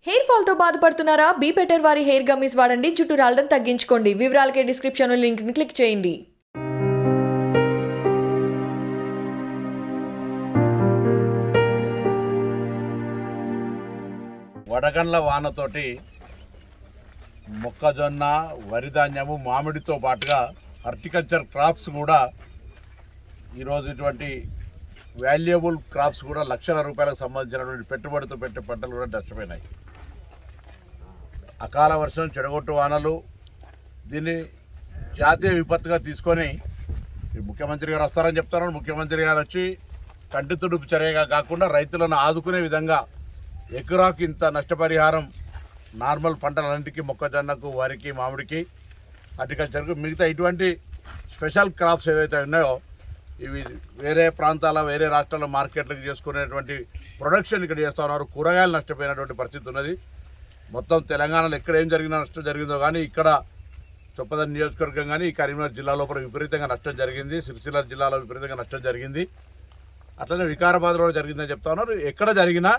Hair fall తో బాధపడుతున్నారా? Be better వారి హెయిర్ గమ్మీస్ వాడండి, జుట్టు రాలడం తగ్గించుకోండి. వివరాలకే డిస్క్రిప్షన్ లింక్ ని క్లిక్ చేయండి. వడగండ్ల వానతోటి మొక్కజొన్న, వరి ధాన్యము, మామిడితో పాటుగా హార్టికల్చర్ క్రాప్స్ కూడా ఈరోజు ఇటువంటి వాల్యుయబుల్ క్రాప్స్ కూడా లక్షల రూపాయలకు సంబంధించినటువంటి పెట్టుబడితో పెట్టే పంటలు కూడా నష్టపోయినాయి. అకాల వర్షం, చెడగొట్టు వానలు దీన్ని జాతీయ విపత్తుగా తీసుకొని ముఖ్యమంత్రి గారు వస్తారని చెప్తారు. ముఖ్యమంత్రి గారు వచ్చి కంటి తుడుపు చర్యగా కాకుండా రైతులను ఆదుకునే విధంగా ఎకరాకు ఇంత నష్టపరిహారం నార్మల్ పంటలన్నింటికి, మొక్కజొన్నకు, వరికి, మామిడికి, హార్టికల్చర్కు, మిగతా ఇటువంటి స్పెషల్ క్రాప్స్ ఏవైతే ఉన్నాయో ఇవి వేరే ప్రాంతాల, వేరే రాష్ట్రాల మార్కెట్లకు చేసుకునేటువంటి ప్రొడక్షన్ ఇక్కడ చేస్తూ ఉన్నారు. కూరగాయలు నష్టపోయినటువంటి పరిస్థితి ఉన్నది. మొత్తం తెలంగాణలో ఎక్కడ ఏం నష్టం జరిగిందో కానీ ఇక్కడ చొప్పదండి నియోజకవర్గం కానీ ఈ కరీంనగర్ జిల్లా లోపల విపరీతంగా నష్టం జరిగింది. సిరిసిల్ల జిల్లాలో విపరీతంగా నష్టం జరిగింది. అట్లనే వికారాబాద్లో జరిగిందని చెప్తా ఉన్నారు. ఎక్కడ జరిగినా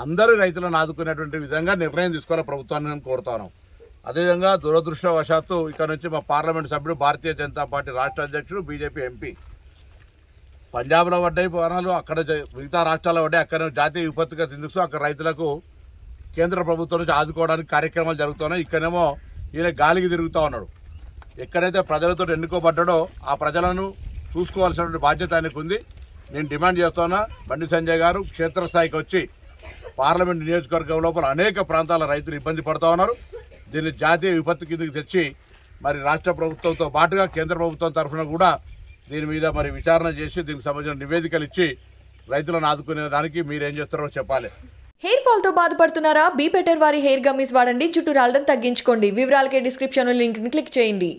అందరూ రైతులను ఆదుకునేటువంటి విధంగా నిర్ణయం తీసుకోవాలి ప్రభుత్వాన్ని నేను కోరుతాను. అదేవిధంగా దురదృష్టవశాత్తు ఇక్కడ నుంచి మా పార్లమెంట్ సభ్యుడు, భారతీయ జనతా పార్టీ రాష్ట్ర అధ్యక్షుడు, బీజేపీ ఎంపీ పంజాబ్లో పడ్డాయి వానాలు, అక్కడ మిగతా రాష్ట్రాల్లో పడ్డాయి. అక్కడ జాతీయ విపత్తుగా తిందుకు అక్కడ రైతులకు కేంద్ర ప్రభుత్వం నుంచి ఆదుకోవడానికి కార్యక్రమాలు జరుగుతున్నాయి. ఇక్కడేమో ఈయన గాలికి తిరుగుతూ ఉన్నాడు. ఎక్కడైతే ప్రజలతో ఎన్నుకోబడ్డాడో ఆ ప్రజలను చూసుకోవాల్సినటువంటి బాధ్యత ఆయనకు ఉంది. నేను డిమాండ్ చేస్తున్నా, బండి సంజయ్ గారు క్షేత్రస్థాయికి వచ్చి పార్లమెంట్ నియోజకవర్గం లోపల అనేక ప్రాంతాల రైతులు ఇబ్బంది పడుతూ ఉన్నారు. దీన్ని జాతీయ విపత్తు కిందకి తెచ్చి మరి రాష్ట్ర ప్రభుత్వంతో పాటుగా కేంద్ర ప్రభుత్వం తరఫున కూడా దీని మీద మరి విచారణ చేసి దీనికి సంబంధించిన నివేదికలు ఇచ్చి రైతులను ఆదుకునే దానికి మీరేం చేస్తారో చెప్పాలి. హెయిర్ ఫాల్ తో బాధపడుతున్నారా? బీ బెటర్ వారి హెయిర్ గమ్మీస్ వాడండి, జుట్టు రాలడం తగ్గించుకోండి. వివరాలకే డిస్క్రిప్షన్ లింక్ ని క్లిక్ చేయండి.